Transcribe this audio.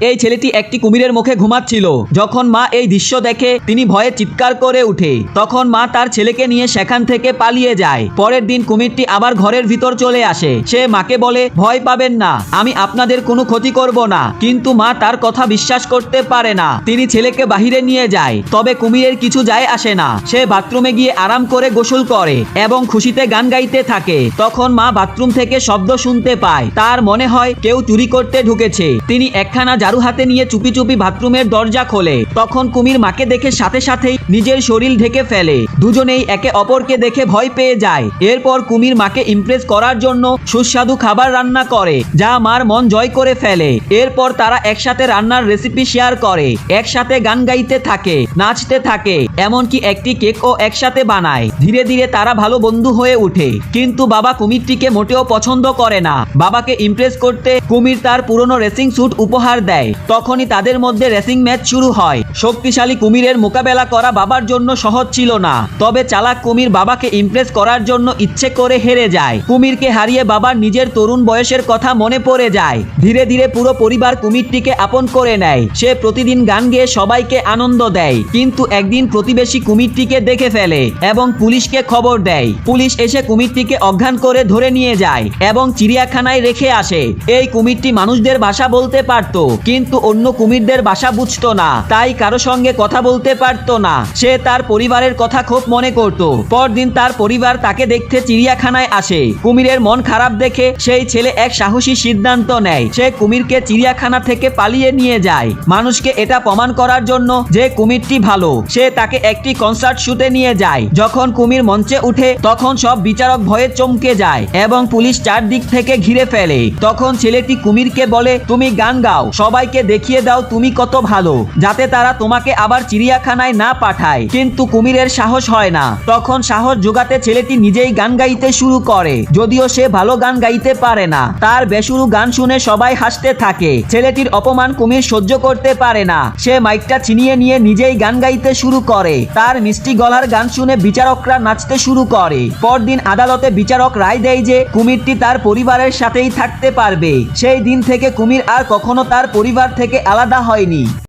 এই ছেলেটি একটি কুমিরের মুখে ঘুমাচ্ছিল। যখন মা এই দৃশ্য দেখে তিনি ভয়ে চিৎকার করে উঠে। তখন মা তার ছেলেকে নিয়ে সেখান থেকে পালিয়ে যায়। পরের দিন কুমিরটি আবার ঘরের ভিতর চলে আসে। সে মাকে বলে, ভয় পাবেন না, আমি আপনাদের কোনো ক্ষতি করব না। কিন্তু মা তার কথা বিশ্বাস করতে পারে না। তিনি ছেলেকে বাহিরে নিয়ে যায়, তবে কুমিরের কিছু যায় আসে না। সে বাথরুমে গিয়ে আরাম করে গোসল করে এবং খুশিতে গান গাইতে থাকে। তখন মা বাথরুম থেকে শব্দ শুনতে পায়। তার মনে হয় কেউ চুরি করতে ঢুকেছে। তিনি একখানা ঝাড়ু হাতে নিয়ে চুপি চুপি বাথরুমের দরজা খোলে। তখন কুমির মাকে দেখে সাথে সাথেই নিজের শরীর ঢেকে ফেলে। দুজনেই একে অপরকে দেখে ভয় পেয়ে যায়। এরপর কুমির মাকে ইমপ্রেস করার জন্য সুস্বাদু খাবার রান্না করে, যা মার মন জয় করে ফেলে। এরপর তারা একসাথে রান্নার রেসিপি শেয়ার করে, একসাথে গান গাইতে থাকে, নাচতে থাকে, এমনকি একটি কেকও একসাথে বানায়। ধীরে ধীরে তারা ভালো বন্ধু হয়ে ওঠে। কিন্তু বাবা কুমিরটিকে মোটেও পছন্দ করে না। বাবাকে ইমপ্রেস করতে কুমির তার পুরনো রেসিং স্যুট উপহার দেয়। তখনই তাদের মধ্যে রেসিং ম্যাচ শুরু হয়। শক্তিশালী কুমিরের মোকাবেলা করা বাবার জন্য সহজ ছিল না, তবে চালাক কুমির বাবাকে ইমপ্রেস করার জন্য ইচ্ছে করে হেরে যায়। কুমিরকে হারিয়ে বাবার নিজের তরুণ বয়সের কথা মনে পড়ে যায়। ধীরে ধীরে পুরো পরিবার কুমিরটিকে আপন করে নেয়। সে প্রতিদিন গান গেয়ে সবাইকে আনন্দ দেয়। কিন্তু একদিন প্রতিবেশী কুমিরটিকে দেখে ফেলে এবং পুলিশকে খবর দেয়। পুলিশ এসে কুমিরটিকে অজ্ঞান করে ধরে নিয়ে যায় এবং চিড়িয়াখানায় রেখে আসে। এই কুমিরটি মানুষদের ভাষা বলতে পারত, কিন্তু অন্য কুমিরদের ভাষা বুঝতো না, তাই কারো সঙ্গে কথা বলতে পারত না। সে তার পরিবারের কথা খুব মনে করত। পরদিন তার পরিবার তাকে দেখতে চিড়িয়াখানায় আসে। কুমিরের মন খারাপ দেখে সেই ছেলে এক সাহসী সিদ্ধান্ত নেয়। সে কুমিরকে চিড়িয়াখানা থেকে পালিয়ে নিয়ে যায়, মানুষকে এটা প্রমাণ করার জন্য যে কুমিরটি ভালো। সে তাকে একটি কনসার্ট শুটে নিয়ে যায়। যখন কুমির মঞ্চে উঠে তখন সব বিচারক ভয়ে চমকে যায় এবং পুলিশ চারদিক থেকে ঘিরে ফেলে। তখন ছেলেটি কুমিরকে বলে, তুমি গান গাও, সবাইকে দেখিয়ে দাও তুমি কত ভালো, যাতে তারা তোমাকে আবার চিড়িয়াখানায় না পাঠায়। কিন্তু কুমিরের সাহস হয় না। তখন সাহস জোগাতে ছেলেটি নিজেই গান গাইতে শুরু করে, যদিও সে ভালো গান গাইতে পারে না। তার বেসুরো গান শুনে সবাই হাসতে থাকে। ছেলেটির অপমান কুমির সহ্য করতে পারে না। সে মাইকটা ছিনিয়ে নিয়ে নিজেই গান গাইতে শুরু করে। তার মিষ্টি গলার গান শুনে বিচারকরা নাচতে শুরু করে। পরদিন আদালতে বিচারক রায় দেয় যে কুমিরটি তার পরিবারের সাথেই থাকতে পারবে। সেই দিন থেকে কুমির আর কখনো তার পরিবার থেকে আলাদা হয়নি।